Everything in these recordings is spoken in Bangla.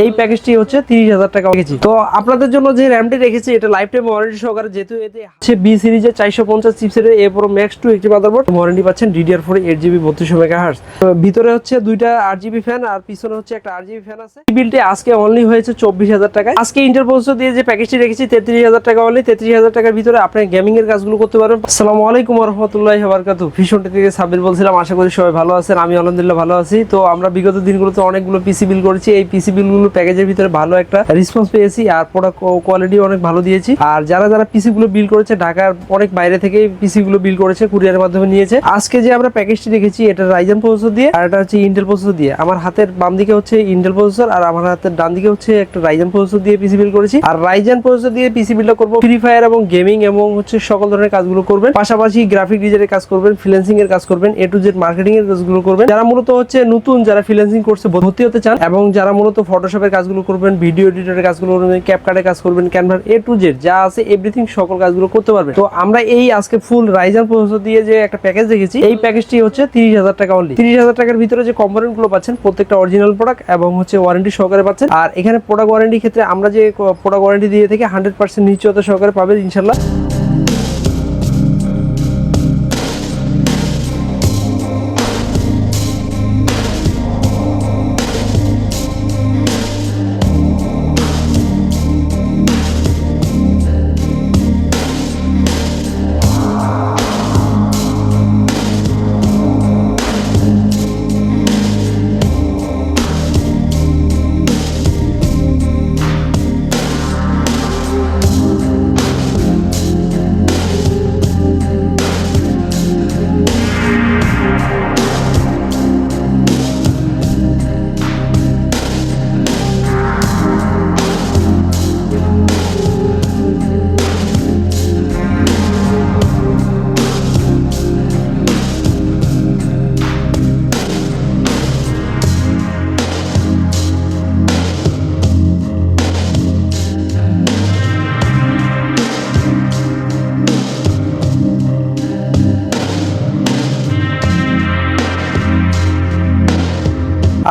এই প্যাকেজটি হচ্ছে 30,000 টাকা রেখেছি। তো আপনাদের জন্য যে র্যামটি রেখেছি এটা লাইফ টাইম ওয়ারেন্টি সহকারে, যেহেতু এতে হচ্ছে বি সিরিজের 450 চিপসেটের A Pro Max 2 একটি মাদারবোর্ড, ওয়ারেন্টি পাচ্ছেন DDR4 8GB 3200 মেগাহার্টজ। ভিতরে হচ্ছে দুইটা RGB ফ্যান আর পিছনে হচ্ছে একটা RGB ফ্যান আছে। বিলটি আজকে অনলি হয়েছে 24,000 টাকায়। আজকে ইন্টেল প্রসেসর দিয়ে যে প্যাকেজটি রেখেছি 33,000 টাকা অনলি। 33,000 টাকার ভিতরে আপনি গেমিং এর কাজগুলো করতে পারবেন। আসসালামু আলাইকুম ওয়া রাহমাতুল্লাহি ওয়া বারাকাতুহু। ভীষণটি থেকে সাব্বির বলছিলাম, আশা করি সবাই ভালো আছেন। আমি আলহামদুলিল্লাহ ভালো আছি। তো আমরা বিগত দিনগুলোতে অনেকগুলো পিসি বিল করেছি। এই পিসি বিলগুলো প্যাকেজের ভিতরে ভালো একটা রেসপন্স পেয়েছি আর প্রোডাক্ট কোয়ালিটি অনেক ভালো দিয়েছি। আর যারা যারা পিসি গুলো বিল করেছে ঢাকার অনেক বাইরে থেকে পিসি গুলো বিল করেছে, কুরিয়ারের মাধ্যমে নিয়েছে। আজকে যে আমরা প্যাকেজটি রেখেছি এটা রাইজেন প্রসেসর দিয়ে আর এটা হচ্ছে ইন্টেল প্রসেসর দিয়ে। আমার হাতের বাম দিকে হচ্ছে ইন্টেল প্রসেসর আর আমার হাতের ডান দিকে হচ্ছে একটা রাইজেন প্রসেসর দিয়ে পিসি বিল করেছি। আর রাইজেন প্রসেসর দিয়ে পিসি বিলটা করব ফ্রি ফায়ার এবং গেমিং এবং হচ্ছে সকল ধরনের কাজগুলো করবেন, পাশাপাশি গ্রাফিক ডিজাইনের কাজ করবেন, ফ্রিল্যান্সিং এর কাজ করবেন, A to Z মার্কেটিং এর কাজগুলো করবেন। যারা মূলত হচ্ছে নতুন, যারা ফ্রিল্যান্সিং কোর্সে ভর্তি হতে চান এবং যারা মূলত ফটোশপের কাজগুলো করবেন, ভিডিও এডিটরের কাজগুলো করবেন, ক্যাপকাটের কাজ করবেন, ক্যানভার A to Z যা আছে এভরিথিং সকল কাজগুলো করতে পারবেন। তো আমরা এই আজকে ফুল রাইজেন প্রসেসর দিয়ে যে একটা প্যাকেজ দেখেছি, এই প্যাকেজটি হচ্ছে 30,000 টাকা অনলি। 30,000 টাকার ভিতরে যে কম্পোনেন্ট গুলো পাচ্ছেন প্রত্যেকটা অরিজিনাল প্রোডাক্ট এবং হচ্ছে ওয়ারেন্টি সহকারে পাচ্ছেন। আর এখানে প্রোডাক্ট ওয়ারেন্টির ক্ষেত্রে আমরা যে প্রোডাক্ট ওয়ারেন্টি দিয়ে থেকে 100% নিশ্চয়তা সহকারে পাবেন ইনশাল্লাহ।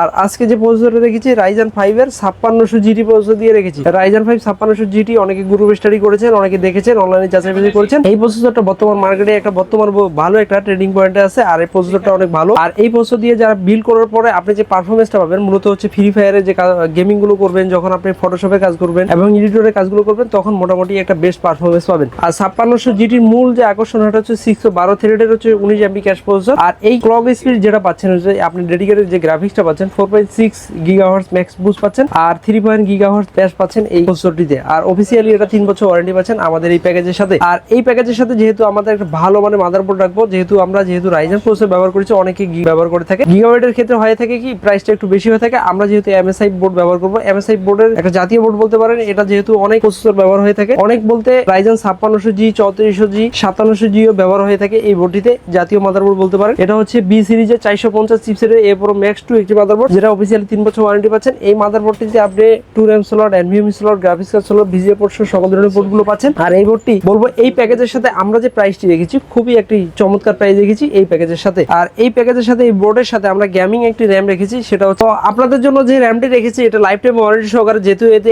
আর আজকে যে প্রসেসরটা রেখেছি রাইজেন 5 এর 5600 জিটি প্রসেসর দিয়ে রেখেছি। রাইজেন 5 5600 জিটি অনেকে গ্রুপ স্টাডি করেছেন, অনেকে দেখেছেন, অনলাইনে যাচাই বাছাই করেছেন। এই প্রসেসরটা বর্তমান মার্কেটে একটা ভালো একটা ট্রেডিং পয়েন্টে আছে আর এই প্রসেসরটা অনেক ভালো। আর এই প্রসেসর দিয়ে যারা বিল করার পরে আপনি যে পারফরম্যান্সটা পাবেন, মূলত হচ্ছে ফ্রি ফায়ারে যে গেমিং গুলো করবেন, যখন আপনি ফটোশপে কাজ করবেন এবং এডিটরের কাজগুলো করবেন, তখন মোটামুটি একটা বেস্ট পারফরম্যান্স পাবেন। আর 5600 জিটির মূল যে আকর্ষণ এটা হচ্ছে 612 থ্রেডের হচ্ছে 19 MB ক্যাশ প্রসেসর। আর এই ক্লক স্পিড যেটা পাচ্ছেন হচ্ছে আপনি ডেডিকেটেড যে গ্রাফিক্সটা পাচ্ছেন 4.6 GHz ম্যাক্স বুস্ট পাচ্ছেন আর 3 GHz ফ্ল্যাশ পাচ্ছেন এই প্রসেসরটিতে। আর অফিসিয়ালি এটা 3 বছর ওয়ারেন্টি পাচ্ছেন আমাদের এই প্যাকেজের সাথে। আর এই প্যাকেজের সাথে যেহেতু আমাদের একটা ভালো মানে মাদারবোর্ড রাখবো, যেহেতু রাইজেন প্রসেসর ব্যবহার করেছি, অনেকে ব্যবহার করে থাকে। গিগাবাইটের ক্ষেত্রে হয়ে থাকে কি প্রাইসটা একটু বেশি হয়ে থাকে। আমরা যেহেতু MSI বোর্ড ব্যবহার করবো, MSI বোর্ডের একটা জাতীয় বোর্ড বলতে পারেন, এটা যেহেতু অনেক প্রসেসর ব্যবহার হয়ে থাকে, অনেক বলতে রাইজেন 5600G 3400G 5700G ও ব্যবহার হয়ে থাকে এই বোর্ডটিতে, জাতীয় মাদারবোর্ড বলতে পারেন। এটা হচ্ছে বি সিরিজের 450 চিপসেটের A Pro Max 2 একটি মাদারবোর্ড, যেটা অফিসিয়ালি 3 বছর ওয়ারেন্টি পাচ্ছেন। এই মাদারবোর্ডটিতে আপনি 2 RAM slot, NVMe slot, graphics card slot, VGA port সকল ধরনের পোর্টগুলো পাচ্ছেন। আর এই বোর্ডটি বলবো এই প্যাকেজের সাথে আমরা যে প্রাইসটি রেখেছি খুবই একটি চমৎকার প্রাইস রেখেছি এই প্যাকেজের সাথে। আর এই প্যাকেজের সাথে এই বোর্ডের সাথে আমরা গেমিং একটি র্যাম রেখেছি, সেটা হচ্ছে আপনাদের জন্য যে র্যামটি রেখেছি এটা লাইফ টাইম ওয়ারেন্টি সহকারে, যেহেতু এতে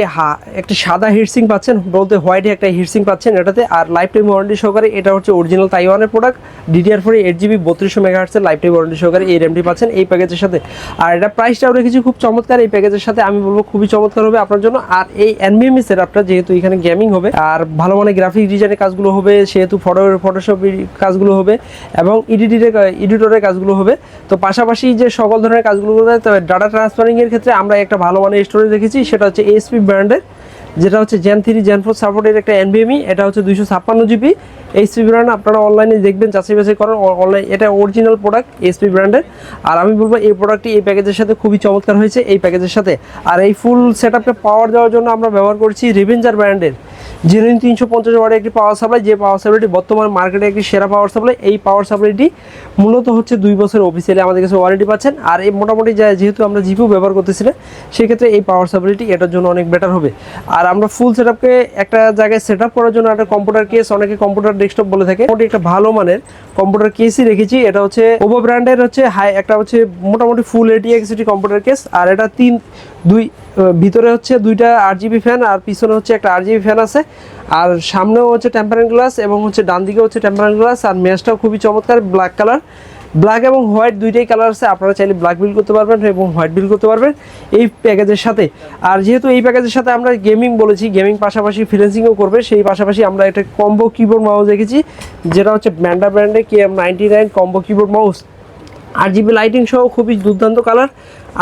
একটি সাদা হিটসিং পাচ্ছেন, বলতে হোয়াইট একটা হিটসিং পাচ্ছেন এটাতে। আর লাইফ টাইম ওয়ারেন্টি সহকারে এটা হচ্ছে অরিজিনাল তাইওয়ানের প্রোডাক্ট, DDR4 8GB 3200 মেগাহার্টজ এর লাইফ টাইম ওয়ারেন্টি সহকারে এই র্যামটি পাচ্ছেন এই প্যাকেজের সাথে। আর এটা প্রাইসটাও রেখেছি খুব চমৎকার এই প্যাকেজের সাথে, আমি বলবো খুবই চমৎকার হবে আপনার জন্য। আর এই NVMe সেটআপটা যেহেতু এখানে গেমিং হবে আর ভালো মানে গ্রাফিক ডিজাইনের কাজগুলো হবে, সেহেতু ফটোশপ কাজগুলো হবে এবং এডিটরের কাজগুলো হবে। তো পাশাপাশি যে সকল ধরনের কাজগুলো হবে, তবে ডাটা ট্রান্সফারিং এর ক্ষেত্রে আমরা একটা ভালো মানে স্টোরেজ রেখেছি, সেটা হচ্ছে ASP ব্র্যান্ডের, যেটা হচ্ছে Gen 3 Gen 4 সাপোর্টের একটা NVMe। এটা হচ্ছে 256GB HP ব্র্যান্ড। আপনারা অনলাইনে দেখবেন, যাচাই বাছাই করেন অনলাইন, এটা অরিজিনাল প্রোডাক্ট HP ব্র্যান্ডের। আর আমি বলবো এই প্রোডাক্টটি এই প্যাকেজের সাথে খুবই চমৎকার হয়েছে এই প্যাকেজের সাথে। আর এই ফুল সেটআপটা পাওয়ার দেওয়ার জন্য আমরা ব্যবহার করছি রিভেঞ্জার ব্র্যান্ডের জেনুইন 350 ওয়াটের একটি পাওয়ার সাপ্লাই, যে পাওয়ার সাপ্লাইটি বর্তমানে মার্কেটে একটি সেরা পাওয়ার সাপ্লাই। এই পাওয়ার সাপ্লাইটি মূলত হচ্ছে 2 বছর অফিসিয়ালি আমাদের কাছে ওয়ারেন্টি পাচ্ছেন। আর এই মোটামুটি যেহেতু আমরা জিপিউ ব্যবহার করতেছি না, সেক্ষেত্রে এই পাওয়ার সাপ্লাইটি এটার জন্য অনেক বেটার হবে। আর আমরা ফুল সেটআপকে একটা জায়গায় সেটআপ করার জন্য একটা কম্পিউটার কেস, অনেকে কম্পিউটার ডেস্কটপ বলে থাকে, মোটামুটি একটা ভালো মানের কম্পিউটার কেসই রেখেছি। এটা হচ্ছে ওভো ব্র্যান্ডের হচ্ছে একটা হচ্ছে মোটামুটি ফুল ATX কম্পিউটার কেস। আর এটা ভিতরে হচ্ছে 2টা RGB ফ্যান, আর পিছনে হচ্ছে একটা RGB ফ্যান আছে। আর সামনেও হচ্ছে টেম্পারেন্ট গ্লাস এবং হচ্ছে ডান দিকে হচ্ছে টেম্পারেন্ট গ্লাস। আর মেশটাও খুবই চমৎকার, ব্ল্যাক কালার, ব্ল্যাক এবং হোয়াইট দুইটাই কালার আছে। আপনারা চাইলে ব্ল্যাক বিল করতে পারবেন এবং হোয়াইট বিল করতে পারবেন এই প্যাকেজের সাথে। আর যেহেতু এই প্যাকেজের সাথে আমরা গেমিং বলেছি, গেমিং পাশাপাশি ফ্রিল্যান্সিংও করবে, সেই পাশাপাশি আমরা একটা কম্বো কিবোর্ড মাউস রেখেছি, যেটা হচ্ছে ম্যান্ডা ব্র্যান্ডের KM99 combo keyboard mouse. RGB lighting সহ খুবই দুর্দান্ত কালার।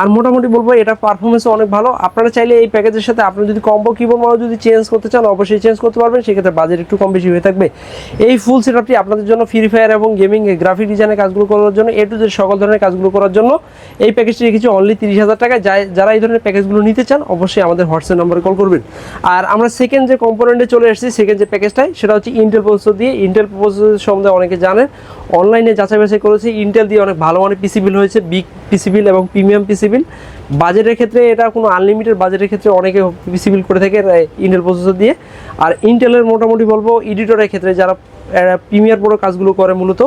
আর মোটামুটি বলবো এটা পারফরমেন্সও অনেক ভালো। আপনারা চাইলে এই প্যাকেজের সাথে আপনি যদি কম্বো কিবোর্ড মাউস যদি চেঞ্জ করতে চান, অবশ্যই চেঞ্জ করতে পারবেন, সেক্ষেত্রে বাজেট একটু কম বেশি হয়ে থাকবে। এই ফুল সেটআপটি আপনাদের জন্য ফ্রি ফায়ার এবং গেমিং গ্রাফিক ডিজাইনের কাজগুলো করার জন্য, A to Z সকল ধরনের কাজগুলো করার জন্য এই প্যাকেজটি রেখেছি অনলি 30,000 টাকায়। যারা এই ধরনের প্যাকেজগুলো নিতে চান, অবশ্যই আমাদের হোয়াটসঅ্যাপ নম্বরে কল করবেন। আর আমরা সেকেন্ড যে কম্পোনেন্টে চলে এসেছি, সেকেন্ড যে প্যাকেজটাই, সেটা হচ্ছে ইন্টেল প্রসেসর দিয়ে। ইন্টেল প্রসেসর সম্বন্ধে অনেকে জানেন, অনলাইনে যাচাই বাছাই করেছি, ইন্টেল দিয়ে অনেক ভালো মানের পিসি বিল হয়েছে, বিগ পিসি বিল এবং প্রিমিয়াম পিসি বিল। বাজেটের ক্ষেত্রে এটা কোনো আনলিমিটেড বাজেটের ক্ষেত্রে অনেকে পিসি বিল করে থাকে ইন্টেল প্রসেসর দিয়ে। আর ইন্টেলের মোটামুটি বলবো এডিটরের ক্ষেত্রে যারা প্রিমিয়ার প্রো কাজগুলো করে মূলত,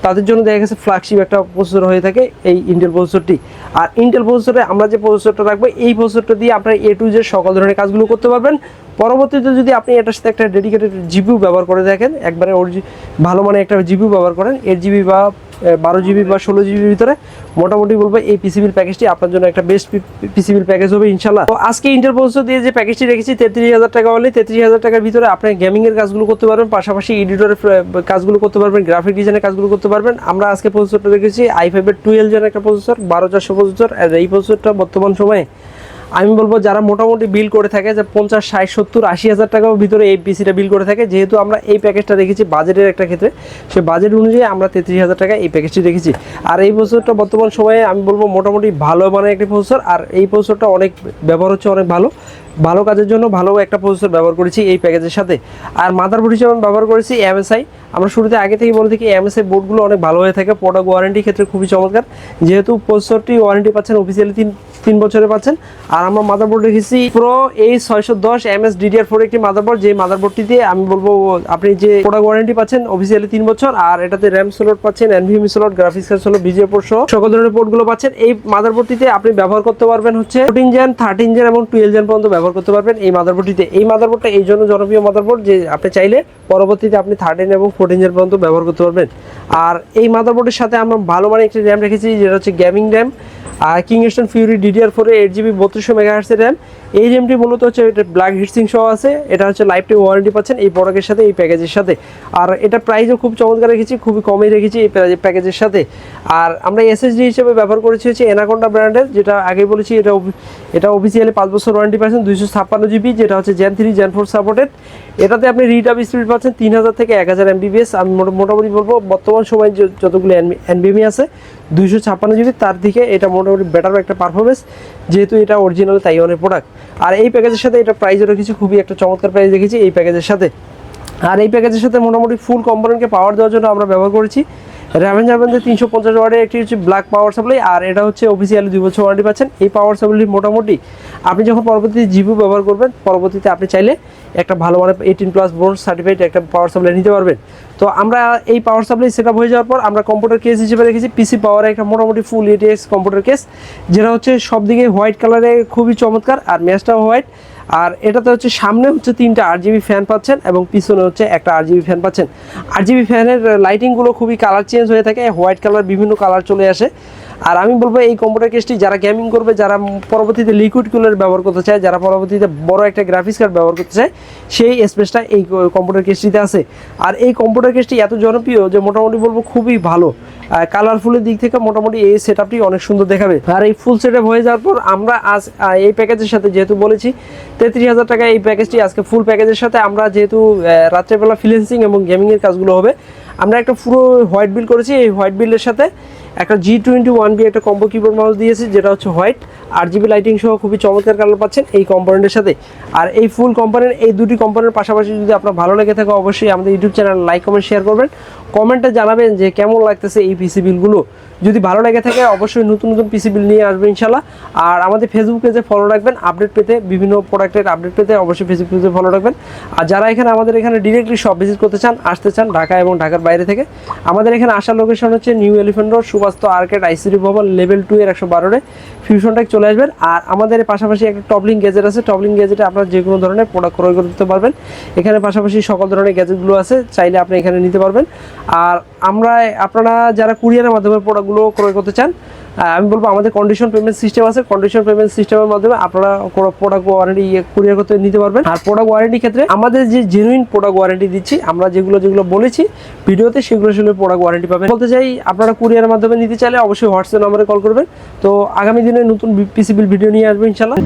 তাদের জন্য দেখা গেছে ফ্ল্যাগশিপ একটা প্রসেসর হয়ে থাকে এই ইন্টেল প্রসেসরটি। আর ইন্টেল প্রসেসরে আমরা যে প্রসেসরটা রাখবো, এই প্রসেসরটা দিয়ে আপনারা A to Z সকল ধরনের কাজগুলো করতে পারবেন। পরবর্তীতে যদি আপনি এটার সাথে একটা ডেডিকেটেড জিপিউ ব্যবহার করে দেখেন, একবারে ভালো মানে একটা জিপিউ ব্যবহার করেন 8GB বা 12GB বা 16GB ভিতরে, মোটামুটি বলবো এই পিসিবিল প্যাকেজটি আপনার জন্য একটা বেস্ট পিসিবিল প্যাকেজ হবে ইনশাল্লাহ। তো আজকে ইন্টেল প্রসেসর দিয়ে যে প্যাকেজটি রেখেছি 33,000 টাকা অনলি। 33,000 টাকার ভিতরে আপনি গেমিংয়ের কাজগুলো করতে পারবেন, পাশাপাশি এডিটরের কাজগুলো করতে পারবেন, গ্রাফিক ডিজাইনের কাজগুলো করতে পারবেন। আমরা আজকে প্রসেসরটা রেখেছি i5 এর 12 জেন একটা প্রসেসর, 12400 প্রসেসর। আর এই প্রসেসরটা বর্তমান সময়ে আমি বলবো যারা মোটামুটি বিল করে থাকে, যে 50, 60, 70, 80,000 টাকার ভিতরে এই পিসিটা বিল করে থাকে, যেহেতু আমরা এই প্যাকেজটা রেখেছি বাজেটের একটা ক্ষেত্রে, সে বাজেট অনুযায়ী আমরা 33,000 টাকা এই প্যাকেজটি রেখেছি। আর এই প্রসেসরটা বর্তমান সময়ে আমি বলবো মোটামুটি ভালো মানের একটি প্রসেসর। আর এই প্রসেসরটা অনেক ব্যবহার হচ্ছে, অনেক ভালো কাজের জন্য ভালো একটা প্রসেসর ব্যবহার করেছি এই প্যাকেজের সাথে। আর মাদারবোর্ড হিসেবে আমি ব্যবহার করেছি MSI। আমরা শুরুতে আগে থেকে বলে থাকি MSI বোর্ডগুলো অনেক ভালো হয়ে থাকে, প্রোডাক্ট ওয়ারেন্টির ক্ষেত্রে খুবই চমৎকার। যেহেতু প্রসেসরটি ওয়ারেন্টি পাচ্ছেন অফিসিয়ালি 3 বছরে পাচ্ছেন। আর আমরা মাদারবোর্ড রেখেছি প্রো A610 MS DDR4 একটি মাদারবোর্ড, যে মাদারবোর্ডটি দিয়ে আমি বলবো আপনি যে প্রোডাক্ট ওয়ারেন্টি পাচ্ছেন অফিসিয়ালি 3 বছর। আর এটাতে র্যাম স্লট পাচ্ছেন, NVMe slot, graphics card slot, VGA port সহ সকল ধরনের পোর্টগুলো পাচ্ছেন। এই মাদারবোর্ডটিতে আপনি ব্যবহার করতে পারবেন হচ্ছে 14 জেন, 13 জেন এবং 12 জেন পর্যন্ত ব্যবহার করতে পারবেন এই মাদারবোর্ডটিতে। এই মাদারবোর্ডটা এই জন্য জনপ্রিয় মাদারবোর্ড যে আপনি চাইলে পরবর্তীতে আপনি 13 এবং 14 জেন পর্যন্ত ব্যবহার করতে পারবেন। আর এই মাদারবোর্ডের সাথে আমরা ভালো মানের একটি র্যাম রেখেছি, যেটা হচ্ছে গেমিং র্যাম, আর Kingston Fury DDR4 8GB 3200 MHz RAM. এই র্যামটি মূলত হচ্ছে এটা ব্ল্যাক হিটসিং সহ আছে, এটা হচ্ছে লাইফ টাইম ওয়ারেন্টি পাচ্ছেন এই প্রোডাক্টের সাথে, এই প্যাকেজের সাথে। আর এটা প্রাইসও খুব চমৎকার রেখেছি, খুবই কমই রেখেছি এই প্যাকেজের সাথে। আর আমরা SSD হিসেবে ব্যবহার করেছি হচ্ছে অ্যানাকোন্ডা ব্র্যান্ডের, যেটা আগে বলেছি এটা অফিসিয়ালি 5 বছর ওয়ারেন্টি পাচ্ছেন, 256GB, যেটা হচ্ছে Gen 3 Gen 4 সাপোর্টেড। এটাতে আপনি রিড আপ স্পিড পাচ্ছেন 3000 থেকে 1000 MBPS। আমি মোটামুটি বলবো বর্তমান সময়ে যতগুলো NVMe আছে 256GB, তার দিকে এটা মোটামুটি বেটার একটা পারফরমেন্স, যেহেতু এটা অরিজিনাল তাইওয়ানের প্রোডাক্ট। আর এই প্যাকেজের সাথে এটা প্রাইসও রেখেছি, খুবই একটা চমৎকার প্রাইস রেখেছি এই প্যাকেজের সাথে। আর এই প্যাকেজের সাথে মোটামুটি ফুল কম্পোনেন্টকে পাওয়ার দেওয়ার জন্য আমরা ব্যবহার করেছি র্যাভেঞ্জার 350 ওয়াটের একটি হচ্ছে ব্ল্যাক পাওয়ার সাপ্লাই। আর এটা হচ্ছে অফিসিয়ালি 2 বছর ওয়ারেন্টি পাচ্ছেন এই পাওয়ার সাপ্লাই। মোটামুটি আপনি যখন পরবর্তীতে জিপিইউ ব্যবহার করবেন, পরবর্তীতে আপনি চাইলে একটা ভালো মানের 18+ বোর্ড সার্টিফাইড একটা পাওয়ার সাপ্লাই নিতে পারবেন। তো আমরা এই পাওয়ার সাপ্লাই সেটআপ হয়ে যাওয়ার পর আমরা কম্পিউটার কেস হিসেবে রেখেছি পিসি পাওয়ার একটা মোটামুটি ফুল ATX কম্পিউটার কেস, যেটা হচ্ছে সব দিকে হোয়াইট কালারে খুবই চমৎকার, আর ম্যাচটাও হোয়াইট। আর এটাতে হচ্ছে সামনে হচ্ছে 3টা RGB ফ্যান পাচ্ছেন এবং পিছনে হচ্ছে একটা RGB ফ্যান পাচ্ছেন। RGB ফ্যানের লাইটিংগুলো খুবই কালার চেঞ্জ হয়ে থাকে, হোয়াইট কালার বিভিন্ন কালার চলে আসে। আর আমি বলবো এই কম্পিউটার কেসটি যারা গেমিং করবে, যারা পরবর্তীতে লিকুইড কুলার ব্যবহার করতে চায়, যারা পরবর্তীতে বড় একটা গ্রাফিক্স কার্ড ব্যবহার করতে চায়, সেই স্পেসটা এই কম্পিউটার কেসটিতে আছে। আর এই কম্পিউটার কেসটি এত জনপ্রিয় যে মোটামুটি বলবো খুবই ভালো, কালারফুলের দিক থেকে মোটামুটি এই সেটআপটি অনেক সুন্দর দেখাবে। আর এই ফুল সেটআপ হয়ে যাওয়ার পর আমরা আজ এই প্যাকেজের সাথে যেহেতু বলেছি 33,000 টাকা এই প্যাকেজটি, আজকে ফুল প্যাকেজের সাথে আমরা যেহেতু রাত্রেবেলা ফ্রিল্যান্সিং এবং গেমিংয়ের কাজগুলো হবে, আমরা একটা পুরো হোয়াইট বিল করেছি। এই হোয়াইট বিলের সাথে একটা G21B একটা কম্বো কিবোর্ড মাউস দিয়েছি, যেটা হচ্ছে হোয়াইট, RGB লাইটিং সহ খুবই চমৎকার কালার পাচ্ছেন এই কম্পোনেন্টের সাথে। আর এই ফুল কম্পোনেন্ট, এই দুটি কম্পোনেন্টের পাশাপাশি যদি আপনার ভালো লেগে থাকে অবশ্যই আমাদের YouTube channel like comment share করবেন, কমেন্টে জানাবেন যে কেমন লাগতেছে এই পিসি বিলগুলো। যদি ভালো লেগে থাকে অবশ্যই নতুন নতুন পিসি বিল নিয়ে আসবেন ইনশাল্লাহ। আর আমাদের ফেসবুক পেজে ফলো রাখবেন আপডেট পেতে, বিভিন্ন প্রোডাক্টের আপডেট পেতে অবশ্যই ফেসবুক পেজে ফলো রাখবেন। আর যারা আমাদের এখানে ডিরেক্টলি শপ ভিজিট করতে চান, আসতে চান ঢাকা এবং ঢাকার বাইরে থেকে, আমাদের এখানে আসার লোকেশন হচ্ছে new elephant road, Subastu arcade, ICD ভবন, লেভেল 2 এর 112 ফিউশন টেক চলে আসবেন। আর আমাদের পাশাপাশি একটা টপলিং গ্যাজেট আছে, টপলিং গ্যাজেটে আপনারা যে কোনো ধরনের প্রোডাক্ট ক্রয় করতে পারবেন। এখানে পাশাপাশি সকল ধরনের গ্যাজেটগুলো আছে, চাইলে আপনি এখানে নিতে পারবেন। আর আপনারা যারা কুরিয়ারের মাধ্যমে প্রোডাক্টগুলো ক্রয় করতে চান, আমি বলবো আমাদের কন্ডিশন পেমেন্ট সিস্টেম আছে, কন্ডিশন পেমেন্ট সিস্টেমের মাধ্যমে আপনারা প্রোডাক্ট ওয়ারেন্টি কুরিয়ার করতে নিতে পারবেন। আর প্রোডাক্ট ওয়ারেন্টির ক্ষেত্রে আমাদের যে জেনুইন প্রোডাক্ট ওয়ারেন্টি দিচ্ছি, আমরা যেগুলো বলেছি ভিডিওতে সেগুলো প্রোডাক্ট ওয়ারেন্টি পাবেন। বলতে চাই আপনারা কুরিয়ারের মাধ্যমে নিতে চাইলে অবশ্যই হোয়াটসঅ্যাপ নম্বরে কল করবেন। তো আগামী দিনে নতুন পিসি বিল ভিডিও নিয়ে আসবেন ইনশাল্লাহ।